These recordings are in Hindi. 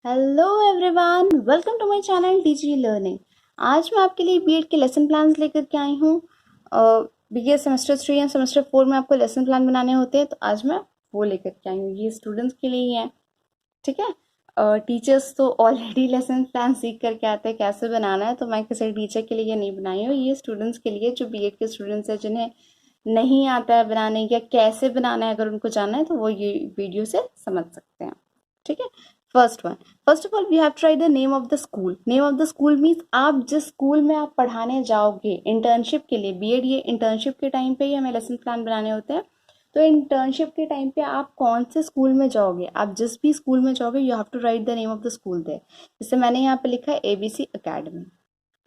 Hello everyone, welcome to my channel TG learning. आज मैं आपके लिए बीएड के लेसन प्लान्स लेकर के आई हूँ। बीएड सेमेस्टर 3 या सेमेस्टर 4 में आपको लेसन प्लान बनाने होते हैं, तो आज मैं वो लेकर के आई हूँ। ये स्टूडेंट्स के लिए ही है, ठीक है। टीचर्स तो ऑलरेडी लेसन प्लान सीख करके आते हैं कैसे बनाना है, तो मैं किसी टीचर के लिए नहीं बनाई हूँ। ये स्टूडेंट्स के लिए, जो बीएड के स्टूडेंट्स हैं, जिन्हें नहीं आता है बनाने या कैसे बनाना है, अगर उनको जानना है तो वो ये वीडियो से समझ सकते हैं, ठीक है। First one, first of all we have try the name of the school. Name of the school means आप जिस स्कूल में आप पढ़ाने जाओगे इंटर्नशिप के लिए। बीएड ये इंटर्नशिप के टाइम पे ही हमें लेसन प्लान बनाने होते हैं। तो इंटर्नशिप के टाइम पे आप कौन से स्कूल में जाओगे, आप जिस भी स्कूल में जाओगे, you have to write the name of the school there. जैसे मैंने यहाँ पे लिखा है ABC academy,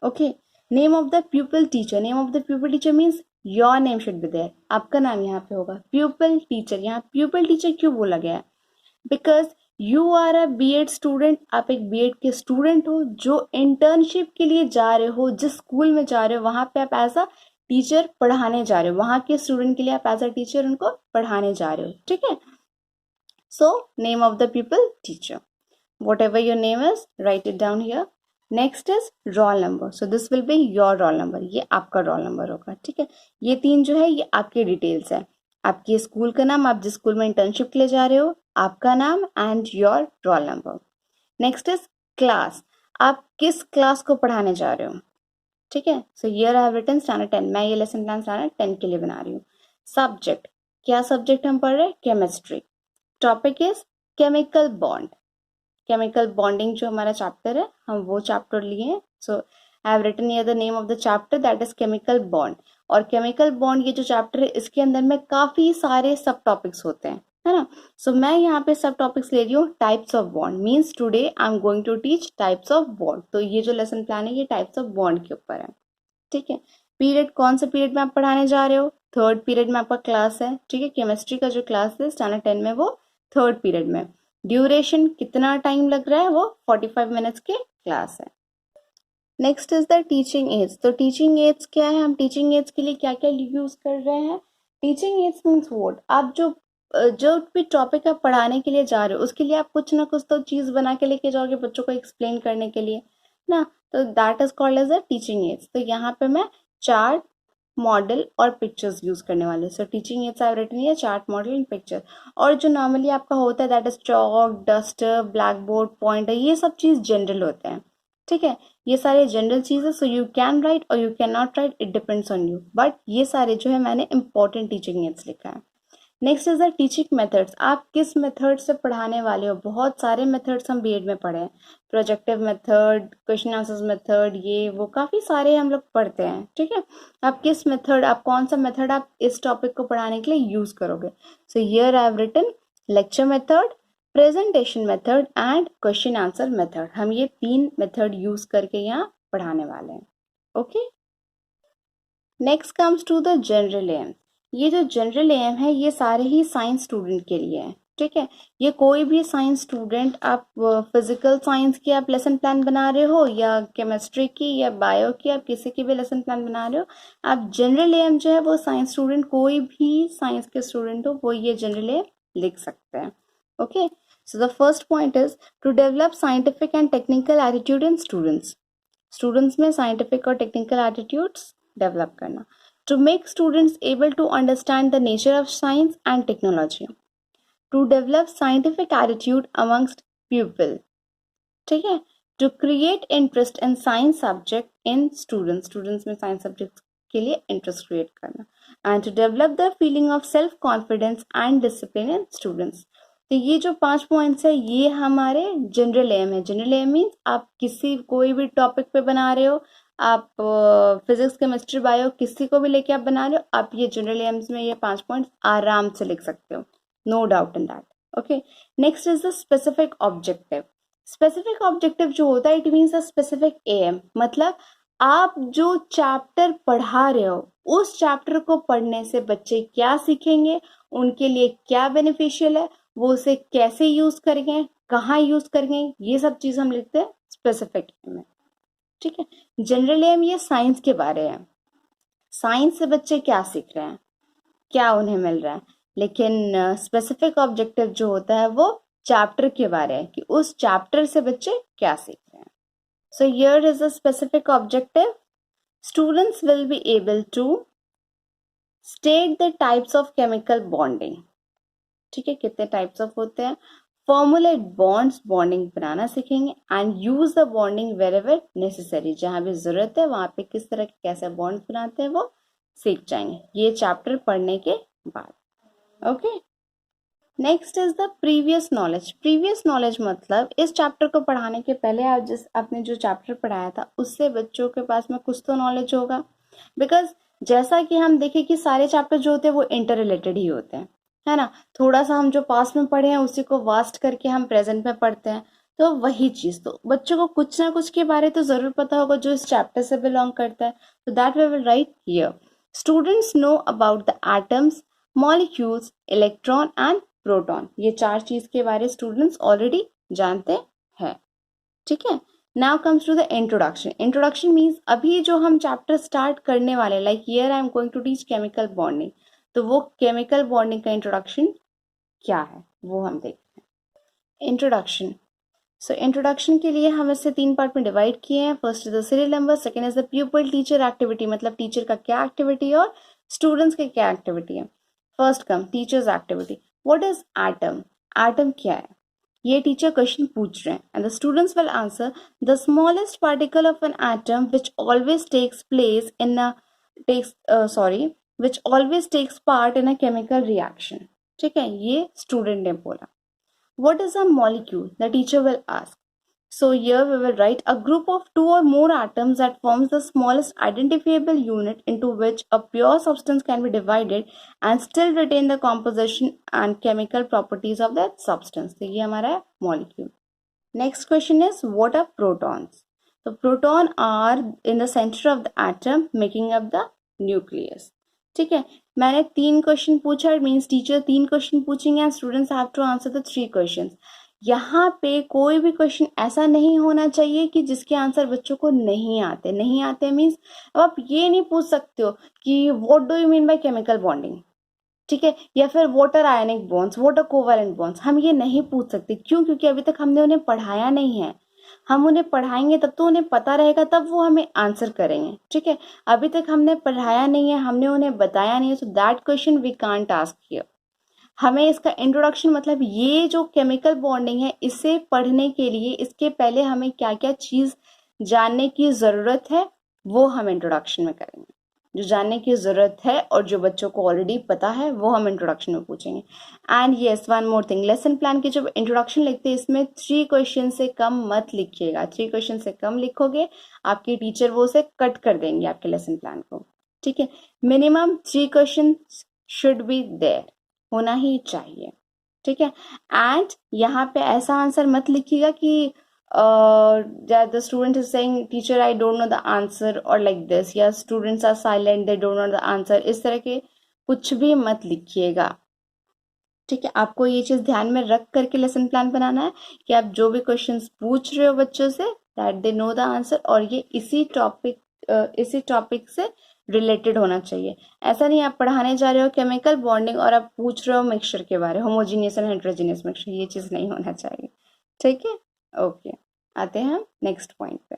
okay. Name of the pupil teacher, name of the pupil teacher means your name should be there, आपका नाम यहाँ पे होगा। प्यूपल टीचर, यहाँ प्यूपल टीचर क्यों बोला गया है? Because you are a BEd student, आप एक बीएड के स्टूडेंट हो जो इंटर्नशिप के लिए जा रहे हो। जिस स्कूल में जा रहे हो वहां पे आप एज अ टीचर पढ़ाने जा रहे हो, वहां के स्टूडेंट के लिए आप एज अ टीचर उनको पढ़ाने जा रहे हो, ठीक है। So name of the people teacher, what ever your name is, right it down here. Next is roll number, so this will be your roll number, ये आपका रोल नंबर होगा, ठीक है। ये तीन जो है ये आपकी डिटेल्स है, आपके स्कूल का नाम, आप जिस स्कूल में इंटर्नशिप के लिए जा रहे हो, आपका नाम and your roll number. Next is class, आप किस क्लास को पढ़ाने जा रहे हो, ठीक है। So here I have written standard 10, मैं ये लेसन प्लान स्टैंडर्ड 10 के लिए बना रही हूँ। सब्जेक्ट, क्या सब्जेक्ट हम पढ़ रहे हैं? Chemistry. Topic is chemical bond, chemical bonding जो हमारा चैप्टर है, हम वो चैप्टर लिए हैं। So I have written here the name of the chapter, that is chemical bond. और केमिकल बॉन्ड ये जो चैप्टर है, इसके अंदर में काफी सारे सब टॉपिक्स होते हैं, है ना। सो मैं यहाँ पे सब टॉपिक्स ले रही हूँ। Types of bond means today I am going to teach types of bond. तो ये जो लेसन प्लान है ये टाइप्स ऑफ बॉन्ड के ऊपर है, ठीक है। पीरियड, कौन से पीरियड में आप पढ़ाने जा रहे हो? थर्ड पीरियड में आपका क्लास है, ठीक है। केमिस्ट्री का जो क्लास है स्टैंडर्ड 10 में, वो थर्ड पीरियड में। ड्यूरेशन, कितना टाइम लग रहा है? वो 45 मिनट्स के क्लास है। Next is the teaching aids. तो टीचिंग एड्स क्या है, हम टीचिंग एड्स के लिए क्या क्या यूज कर रहे हैं? टीचिंग एड्स मीन्स व्हाट, आप जो भी टॉपिक आप पढ़ाने के लिए जा रहे हो उसके लिए आप कुछ ना कुछ तो चीज बना के लेके जाओगे बच्चों को एक्सप्लेन करने के लिए ना। तो that is called as a teaching aids. तो यहाँ पे मैं चार्ट, मॉडल और पिक्चर्स यूज करने वाले। So teaching aids I written here chart, model and picture. और जो नॉर्मली आपका होता है that is chalk, duster, black board, pointer, ये सब चीज जनरल होते हैं, ठीक है। ये सारे जनरल चीजें, सो यू कैन राइट और you can not right, it depends on you. But ये सारे जो है मैंने इंपॉर्टेंट टीचिंग एड्स लिखा है। Next is the teaching methods, आप किस मेथड से पढ़ाने वाले हो? बहुत सारे मेथड्स हम बीएड में पढ़े हैं, projective method, question answers method, ये वो काफी सारे हम लोग पढ़ते हैं, ठीक है। आप किस मेथड, आप कौन सा मेथड आप इस टॉपिक को पढ़ाने के लिए यूज करोगे? So here I have written lecture method, presentation method and question answer method. हम ये तीन मेथड यूज करके यहाँ पढ़ाने वाले हैं, okay. Next comes to the general aim. ये जो जनरल एम है ये सारे ही साइंस स्टूडेंट के लिए है, ठीक है। ये कोई भी साइंस स्टूडेंट, आप फिजिकल साइंस की आप लेसन प्लान बना रहे हो या केमिस्ट्री की या बायो की, आप किसी की भी लेसन प्लान बना रहे हो, आप जनरल एम जो है वो साइंस स्टूडेंट, कोई भी साइंस के स्टूडेंट हो वो ये जनरल एम लिख सकते हैं, okay. So the first point is to develop scientific and technical attitude in students. Students में साइंटिफिक और टेक्निकल एटीट्यूड्स डेवलप करना। To make students able to understand the nature of science and technology. To develop scientific attitude amongst people, ठीक है। To create interest in science subject in students, students में साइंस सब्जेक्ट के लिए इंटरेस्ट क्रिएट करना। And to develop the feeling of self confidence and discipline in students. तो ये जो 5 पॉइंट्स है ये हमारे जनरल एम है। जनरल एम मीन्स आप किसी कोई भी टॉपिक पे बना रहे हो, आप फिजिक्स, केमिस्ट्री, बायो किसी को भी लेके आप बना रहे हो, आप ये जनरल एम्स में ये 5 पॉइंट्स आराम से लिख सकते हो, no doubt in that, okay. Next is the specific objective. Specific objective जो होता है it means a specific aim, मतलब आप जो चैप्टर पढ़ा रहे हो उस चैप्टर को पढ़ने से बच्चे क्या सीखेंगे, उनके लिए क्या बेनिफिशियल है, वो उसे कैसे यूज करेंगे, कहाँ यूज करेंगे, ये सब चीज हम लिखते हैं स्पेसिफिक एम में, ठीक है। जनरल एम ये साइंस के बारे में, साइंस से बच्चे क्या सीख रहे हैं, क्या उन्हें मिल रहा है। लेकिन स्पेसिफिक ऑब्जेक्टिव जो होता है वो चैप्टर के बारे में कि उस चैप्टर से बच्चे क्या सीख रहे हैं. So here is a specific objective. Students will be able to state the types of chemical bonding. ठीक है, कितने टाइप्स ऑफ होते हैं, फॉर्मुलेट बॉन्ड्स, बॉन्डिंग बनाना सीखेंगे, and use the bonding wherever necessary, जहां भी जरूरत है वहां पे किस तरह के कैसे बॉन्ड्स बनाते हैं वो सीख जाएंगे ये चैप्टर पढ़ने के बाद. Okay, next is the previous knowledge. Previous knowledge मतलब इस चैप्टर को पढ़ाने के पहले आप जिस आपने जो चैप्टर पढ़ाया था उससे बच्चों के पास में कुछ तो नॉलेज होगा. बिकॉज जैसा कि हम देखें कि सारे चैप्टर जो होते हैं वो इंटर रिलेटेड ही होते हैं, है ना. थोड़ा सा हम जो पास्ट में पढ़े हैं उसी को वास्ट करके हम प्रेजेंट में पढ़ते हैं, तो वही चीज, तो बच्चों को कुछ ना कुछ के बारे तो जरूर पता होगा जो इस चैप्टर से बिलोंग करता है. तो that we will write here. Students know about the atoms, molecules, electron and proton. ये चार चीज के बारे स्टूडेंट्स ऑलरेडी जानते हैं. ठीक है, now comes to the introduction. Introduction means अभी जो हम चैप्टर स्टार्ट करने वाले, like here I am going to teach chemical bonding, तो वो केमिकल बॉन्डिंग का इंट्रोडक्शन क्या है वो हम देखते हैं. इंट्रोडक्शन. सो इंट्रोडक्शन के लिए हम इसे 3 पार्ट में डिवाइड किए हैं. First is the serial number, second is the pupil teacher activity, मतलब टीचर का क्या एक्टिविटी है और स्टूडेंट्स के क्या एक्टिविटी है. First come teachers activity. What is atom? Atom क्या है ये टीचर क्वेश्चन पूछ रहे हैं, and the students will answer the smallest particle of an atom which always takes place in a which always takes part in a chemical reaction. ठीक है, ये स्टूडेंट ने बोला. What is a molecule? The teacher will ask. So here we will write a group of 2 or more atoms that forms the smallest identifiable unit into which a pure substance can be divided and still retain the composition and chemical properties of that substance. तो ये हमारा है molecule. Next question is what are protons? So proton are in the center of the atom making up the nucleus. ठीक है, मैंने 3 क्वेश्चन पूछा, इट मीन्स टीचर 3 क्वेश्चन पूछेंगे and students have to answer the 3 questions. यहाँ पे कोई भी क्वेश्चन ऐसा नहीं होना चाहिए कि जिसके आंसर बच्चों को नहीं आते मीन्स अब आप ये नहीं पूछ सकते हो कि what do you mean by chemical bonding, ठीक है, या फिर what are ionic bonds, what are covalent bonds. हम ये नहीं पूछ सकते. क्यों? क्योंकि अभी तक हमने उन्हें पढ़ाया नहीं है. हम उन्हें पढ़ाएंगे तब तो उन्हें पता रहेगा, तब वो हमें आंसर करेंगे. ठीक है, अभी तक हमने पढ़ाया नहीं है, हमने उन्हें बताया नहीं है, so that question we can't ask here. हमें इसका इंट्रोडक्शन मतलब ये जो केमिकल बॉन्डिंग है इसे पढ़ने के लिए इसके पहले हमें क्या क्या चीज जानने की जरूरत है वो हम इंट्रोडक्शन में करेंगे. जो जानने की जरूरत है और जो बच्चों को ऑलरेडी पता है वो हम इंट्रोडक्शन में पूछेंगे. And yes, one more thing, lesson plan की जब इंट्रोडक्शन लिखते हैं इसमें 3 क्वेश्चन से कम मत लिखिएगा. 3 क्वेश्चन से कम लिखोगे आपके टीचर वो से कट कर देंगे आपके लेसन प्लान को. ठीक है, minimum 3 question should be there, होना ही चाहिए. ठीक है, एंड यहाँ पे ऐसा आंसर मत लिखिएगा कि that the student is saying teacher I don't know the answer or like this, या students are silent they don't know the answer, इस तरह के कुछ भी मत लिखिएगा. ठीक है, आपको ये चीज ध्यान में रख करके लेसन प्लान बनाना है कि आप जो भी क्वेश्चंस पूछ रहे हो बच्चों say that they know the answer और ये इसी टॉपिक से रिलेटेड होना चाहिए. ऐसा नहीं आप पढ़ाने जा रहे हो केमिकल बॉन्डिंग और आप पूछ रहे हो मिक्सचर के बारे, होमोजीनियस एंड हेटेरोजीनियस मिक्सचर, ये चीज नहीं होना चाहिए. ठीक है, ओके, आते हैं हम नेक्स्ट पॉइंट पे.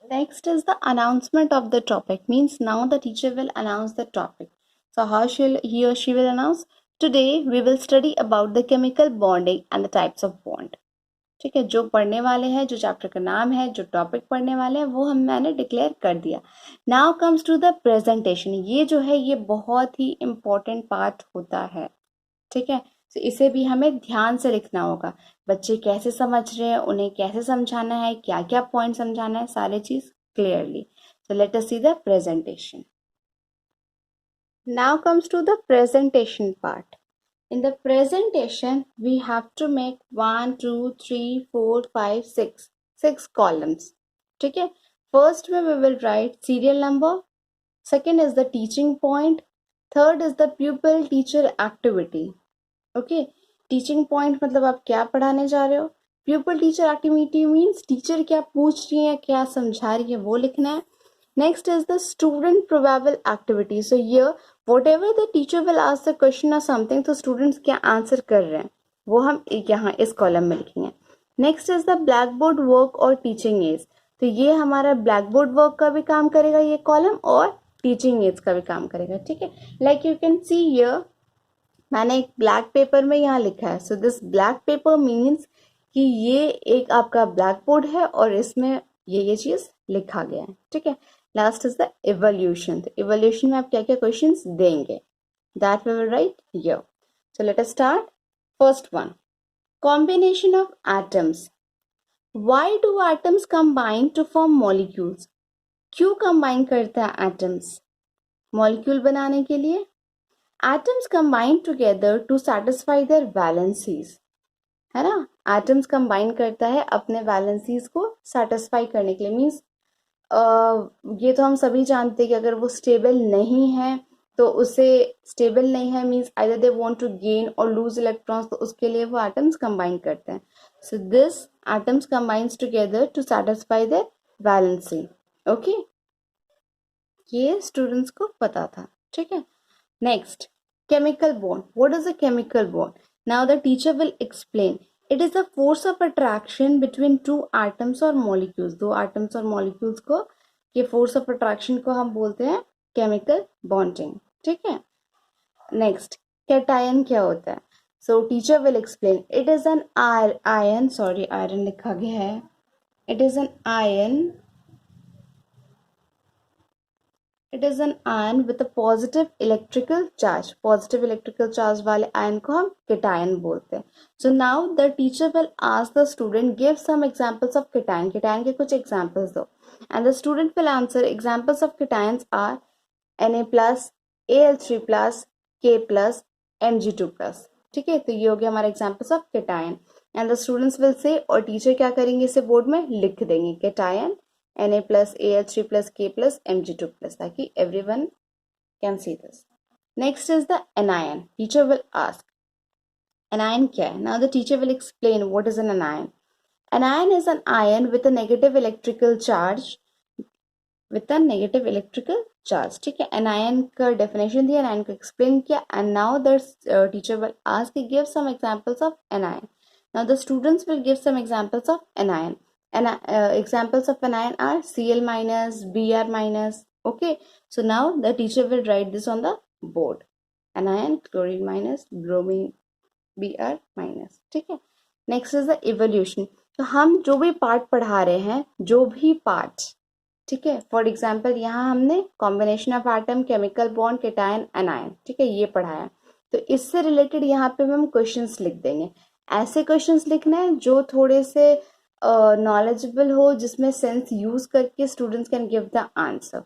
Next is the announcement of the topic. Means now the teacher will announce the topic. So how he or she will announce? Today we will study about the chemical bonding and the types of bond. ठीक है, जो पढ़ने वाले हैं, जो चैप्टर का नाम है, जो टॉपिक पढ़ने वाले हैं वो मैंने डिक्लेयर कर दिया. Now comes to the presentation. ये जो है ये बहुत ही इम्पोर्टेंट पार्ट होता है. ठीक है, तो इसे भी हमें ध्यान से लिखना होगा. बच्चे कैसे समझ रहे हैं, उन्हें कैसे समझाना है, क्या क्या पॉइंट समझाना है, सारे चीज clearly. So let us see the presentation. Now comes to the presentation part. In the presentation, we have to make 1, 2, 3, 4, 5, 6 columns. ठीक है, first में we will write serial number. Second is the teaching point. Third is the pupil teacher activity. Okay, teaching point मतलब आप क्या पढ़ाने जा रहे हो. Pupil teacher activity means teacher क्या पूछ रही है, क्या समझा रही है वो लिखना है. Next is the student probable activity. So here whatever the teacher will ask the question or something, तो students क्या आंसर कर रहे हैं वो हम यहाँ इस कॉलम में लिखेंगे। Next is the black board work और टीचिंग एड्स। तो ये हमारा ब्लैक बोर्ड वर्क का भी काम करेगा ये कॉलम, और टीचिंग एड्स का भी काम करेगा, ठीक है। Like you can see here, मैंने एक ब्लैक पेपर में यहाँ लिखा है, so this black pepper means कि ये एक आपका ब्लैक बोर्ड है और इसमें ये चीज लिखा गया है, ठीक है। Last is the evolution. तो इवोल्यूशन में आप क्या क्या क्वेश्चंस देंगे, that we will write here. So let us start. First one, combination of atoms. Why do atoms combine to form molecules? क्यों combine करता है atoms molecule बनाने के लिए? Atoms combine together to satisfy their valencies, है ना। atoms combine करता है अपने valencies को satisfy करने के लिए। मीन्स ये तो हम सभी जानते हैं कि अगर वो स्टेबल नहीं है तो उसे स्टेबल नहीं है means either they want to gain और लूज इलेक्ट्रॉन्स, तो उसके लिए वो एटम्स कंबाइन करते हैं। So this atoms combines together to satisfy their valency. Okay, ये स्टूडेंट्स को पता था, ठीक है। Next, chemical bond. What is a chemical bond? Now the teacher will explain. It is the force of attraction between two atoms और मॉलिक्यूल्स। दो एटम्स और मॉलिक्यूल्स को, ये फोर्स ऑफ अट्रैक्शन को हम बोलते हैं केमिकल बॉन्डिंग, ठीक है। नेक्स्ट, कैटायन क्या होता है? So teacher will explain. It is an ion, sorry iron लिखा गया है, it is an ion, it is an ion with a positive electrical charge. Positive electrical charge वाले आयन को हम कैटायन बोलते हैं। So now the teacher will ask the student give some examples of cation. Cation के कुछ एग्जांपल्स दो, and the student will answer. Examples of cations are Na+, Al3+, K+, Mg2+, ठीक है। तो ये हो गया हमारा examples of cation, and the students will say, और टीचर क्या करेंगे इसे बोर्ड में लिख देंगे, cation Na+, Al3+, K+, Mg2+, ताकि everyone can see this. Next is the anion. Teacher will ask anion क्या है? Now the teacher will explain what is an anion. Anion is an ion with a negative electrical charge, with a negative electrical charge, ठीक है। एनायन का डेफिनेशन दिया, एनायन को एक्सप्लेन किया, and now the teacher will ask give some examples of anion. Now the students will give some examples of anion, and examples of anion are Cl-, Br-. Okay, so now the teacher will write this on the board. Anion, chlorine minus, bromine, Br-, ठीक है। Next is the evolution. तो हम जो भी पार्ट पढ़ा रहे हैं, जो भी पार्ट, ठीक है। फॉर एग्जाम्पल यहाँ हमने combination of atom, chemical bond, cation, anion, ठीक है, ये पढ़ाया। तो इससे रिलेटेड यहाँ पे हम क्वेश्चंस लिख देंगे। ऐसे क्वेश्चंस लिखना है जो थोड़े से नॉलेजेबल हो, जिसमें सेंस यूज करके students can give the answer,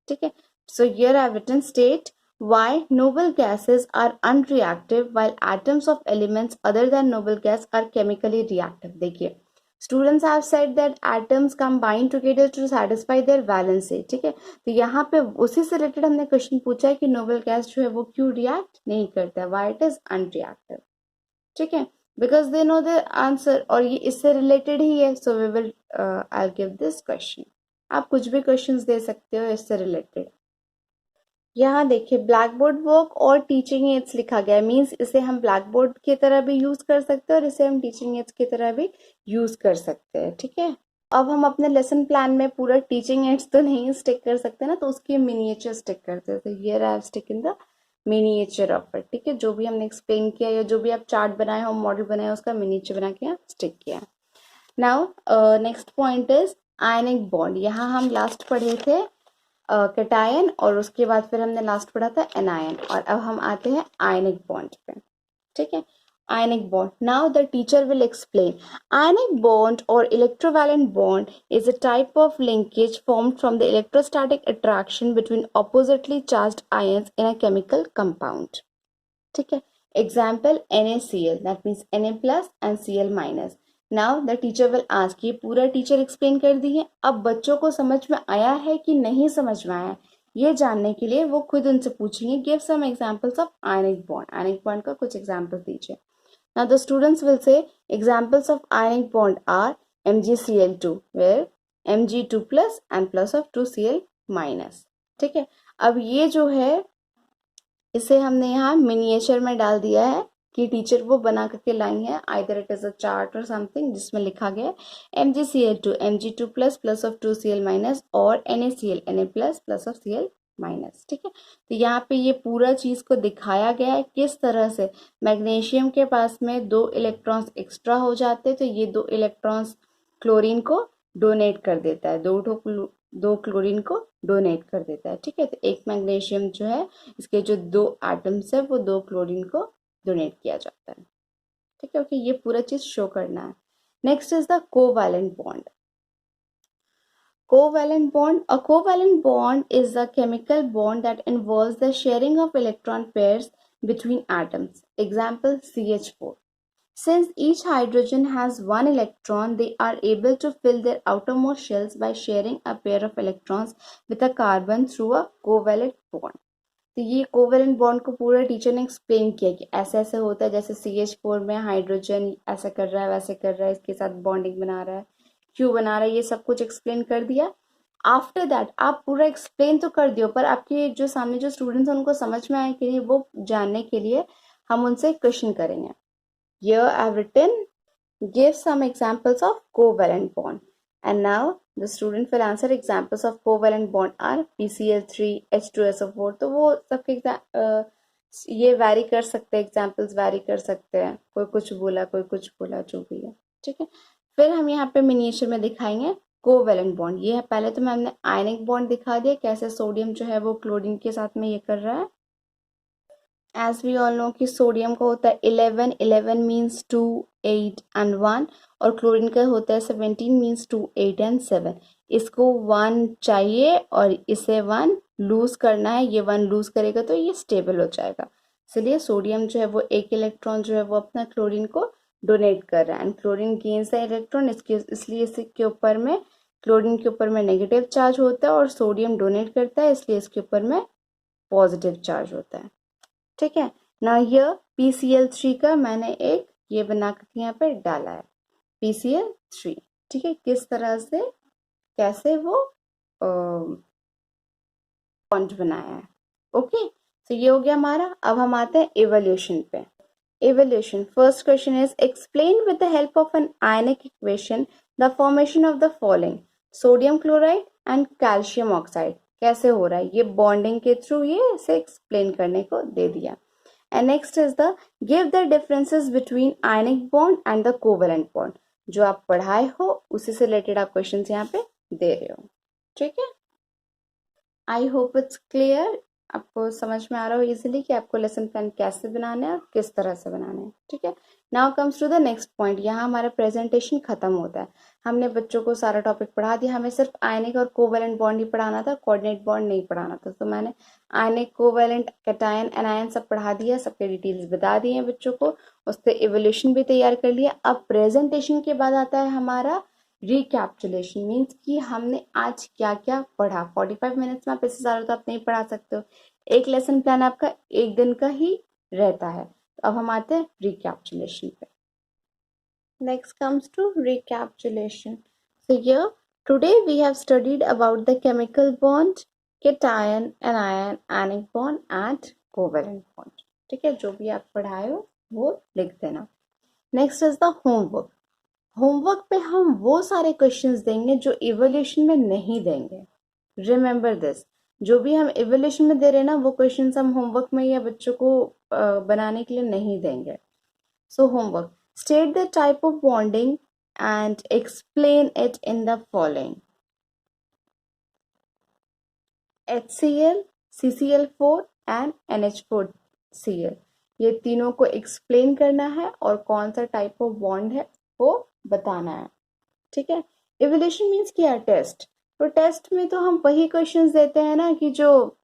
ठीक है। So here I have written state why noble gases are unreactive while atoms of elements other than noble gas are chemically reactive। देखिए, students have said that atoms combine together to satisfy their valency, ठीक है। तो यहाँ पे उसी से रिलेटेड हमने क्वेश्चन पूछा है कि नोबल गैस जो है वो क्यों रिएक्ट नहीं करता है, why it is unreactive, ठीक है, because they know the answer, और ये इससे रिलेटेड ही है। So we will I give this question. आप कुछ भी क्वेश्चंस दे सकते हो इससे रिलेटेड। यहाँ देखिए, ब्लैक बोर्ड वर्क और टीचिंग एड्स लिखा गया है, मीन्स इसे हम ब्लैक बोर्ड की तरह भी यूज कर सकते हैं और इसे हम टीचिंग एड्स की तरह भी यूज कर सकते हैं, ठीक है। अब हम अपने लेसन प्लान में पूरा टीचिंग एड्स तो नहीं स्टिक कर सकते ना, तो उसकी मिनिएचर स्टिक करते हैं। तो here I have stick in the miniature of it, ठीक है। जो भी हमने एक्सप्लेन किया या जो भी आप चार्ट बनाए हो, मॉडल बनाया, उसका मिनिएचर बना के यहाँ स्टिक किया। Now next point is ionic bond. यहाँ हम लास्ट पढ़े थे कैटायन, और उसके बाद फिर हमने लास्ट पढ़ा था एनायन, और अब हम आते हैं आयनिक बॉन्ड पे, ठीक है। ionic bond. Now the teacher will explain. Ionic bond or electrovalent bond is a type of linkage formed from the electrostatic attraction between oppositely charged ions in a chemical compound. ठीक है. Example NaCl, that means Na plus and Cl minus. Now the teacher will ask, ये पूरा टीचर एक्सप्लेन कर दी है, अब बच्चों को समझ में आया है कि नहीं समझ में आया, ये जानने के लिए वो खुद उनसे पूछेंगे give some examples of ionic bond. Ionic bond का कुछ एग्जांपल दीजिए। Now the students will say examples of ionic bond are MgCl2 where Mg2 plus and plus of 2Cl minus, ठीक है। अब ये जो है इसे हमने यहाँ मिनिएचर में डाल दिया है कि टीचर वो बना करके लाई है, either it is a chart और समथिंग जिसमें लिखा गया है MgCl2 Mg2 plus of 2Cl minus और NaCl Na plus of Cl minus. ठीक है, तो यहाँ पे ये पूरा चीज को दिखाया गया है किस तरह से मैग्नीशियम के पास में 2 इलेक्ट्रॉन्स एक्स्ट्रा हो जाते हैं, तो ये 2 इलेक्ट्रॉन्स क्लोरीन को डोनेट कर देता है, दो क्लोरीन को डोनेट कर देता है। ठीक है, तो एक मैग्नीशियम जो है इसके जो 2 एटम्स है वो 2 क्लोरीन को डोनेट किया जाता है। ठीक है, ओके, ये पूरा चीज शो करना है। Next is the covalent bond. Covalent bond. A covalent bond is a chemical bond that involves the sharing of electron pairs between atoms. Example CH4. Since each hydrogen has one electron, they are able to fill their outermost shells by sharing a pair of electrons with a carbon through a covalent bond. तो ये कोवेलेंट बॉन्ड को पूरा टीचर ने एक्सप्लेन किया कि ऐसे ऐसे होता है, जैसे CH4 में हाइड्रोजन ऐसा कर रहा है, वैसे कर रहा है, इसके साथ बॉन्डिंग बना रहा है, क्यों बना रहा है, ये सब कुछ एक्सप्लेन कर दिया। आफ्टर दैट आप पूरा एक्सप्लेन तो कर दियो, पर आपके जो सामने जो स्टूडेंट्स हैं उनको समझ में आए कि नहीं, वो जानने के लिए हम उनसे क्वेश्चन करेंगे। Here I have written, give some examples of covalent bond, and now the student will answer examples of covalent bond are PCl3 H2SO4। तो वो सबके ये वैरी कर सकते हैं, एग्जाम्पल्स वैरी कर सकते हैं, कोई कुछ बोला कोई कुछ बोला, जो भी है। ठीक है, फिर हम यहाँ पे मिनिएचर में दिखाएंगे कोवेलेंट बॉन्ड। ये है, पहले तो मैंने आयनिक बॉन्ड दिखा दिया, कैसे सोडियम जो है वो क्लोरीन के साथ में ये कर रहा है। एज वी ऑल नो कि सोडियम का होता है 11 मीन्स 2 8 एंड 1, और क्लोरीन का होता है 17 मीन्स 2 8 एंड 7। इसको 1 चाहिए और इसे 1 लूज करना है, ये 1 लूज करेगा तो ये स्टेबल हो जाएगा। इसलिए सोडियम जो है वो एक इलेक्ट्रॉन जो है वो अपना क्लोरीन को डोनेट कर रहा है, and chlorine gains the electron, इसलिए इसके ऊपर में क्लोरीन के ऊपर में नेगेटिव चार्ज होता है और सोडियम डोनेट करता है, इसलिए इसके ऊपर में पॉजिटिव चार्ज होता है। ठीक है, ना ये PCl3 का मैंने एक ये बना करके यहाँ पे डाला है PCl3। ठीक है, किस तरह से कैसे वो बॉन्ड बनाया है। ओके, तो ये हो गया हमारा। अब हम आते हैं इवोल्यूशन पे। Evolution. First question is, explain with the help of an ionic equation the formation of the following: sodium chloride and calcium oxide। कैसे हो रहा है, ये बॉन्डिंग के थ्रू ये इसे एक्सप्लेन करने को दे दिया। And next is the give the differences between ionic bond and the covalent bond. जो आप पढ़ाए हो उसी से रिलेटेड आप क्वेश्चन यहाँ पे दे रहे हो। ठीक है, आई होप इट्स क्लियर, आपको समझ में आ रहा हो इजीली कि आपको लेसन प्लान कैसे बनाना है और किस तरह से बनाना है। ठीक है, now comes to the next point. यहाँ हमारा प्रेजेंटेशन खत्म होता है। हमने बच्चों को सारा टॉपिक पढ़ा दिया, हमें सिर्फ आयनिक और कोवेलेंट बॉन्ड ही पढ़ाना था, कोऑर्डिनेट बॉन्ड नहीं पढ़ाना था। तो मैंने आयनिक, कोवेलेंट, कैटायन, एनायन सब पढ़ा दिया, सबके डिटेल्स बता दिए बच्चों को, उससे इवोल्यूशन भी तैयार कर लिया। अब प्रेजेंटेशन के बाद आता है हमारा रिकैप्चुलेशन, मीन्स कि हमने आज क्या क्या पढ़ा। 45 मिनट्स में आप इससे ज़्यादा तो आप नहीं पढ़ा सकते हो, एक लेसन प्लान आपका एक दिन का ही रहता है। तो अब हम आते हैं रिकैप्चुलेशन पे। Next comes to recapitulation. So here today we have studied about the chemical bond, cation, anion, ionic bond and covalent bond. ठीक है, जो भी आप पढ़ाए हो वो लिख देना। Next is the homework. Homework पे हम वो सारे क्वेश्चंस देंगे जो इवोल्यूशन में नहीं देंगे। रिमेंबर दिस, जो भी हम इवोल्यूशन में दे रहे हैं ना वो क्वेश्चंस हम होमवर्क में या बच्चों को बनाने के लिए नहीं देंगे। So homework, state the type of bonding and explain it in the following: HCl, CCl4 and NH4Cl। ये तीनों को एक्सप्लेन करना है और कौन सा टाइप ऑफ बॉन्ड है वो बताना है। ठीक है, इवोल्यूशन मीन्स क्या है, टेस्ट। तो टेस्ट में तो हम वही क्वेश्चंस देते हैं ना कि जो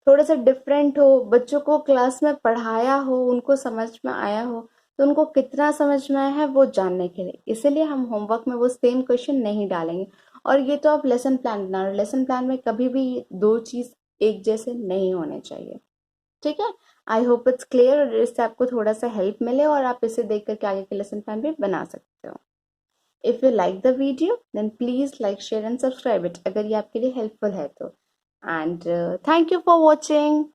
थोड़ा सा डिफरेंट हो, बच्चों को क्लास में पढ़ाया हो, उनको समझ में आया हो, तो उनको कितना समझ में आया है वो जानने के लिए। इसीलिए हम होमवर्क में वो सेम क्वेश्चन नहीं डालेंगे। और ये तो आप लेसन प्लान बना रहे हो, लेसन प्लान में कभी भी दो चीज एक जैसे नहीं होने चाहिए। ठीक है, आई होप इट्स क्लियर, और इससे आपको थोड़ा सा हेल्प मिले और आप इसे देख करके आगे के लेसन प्लान भी बना सकते हो। If you like the video then please like, share and subscribe it, अगर ये आपके लिए हेल्पफुल है तो। And thank you for watching.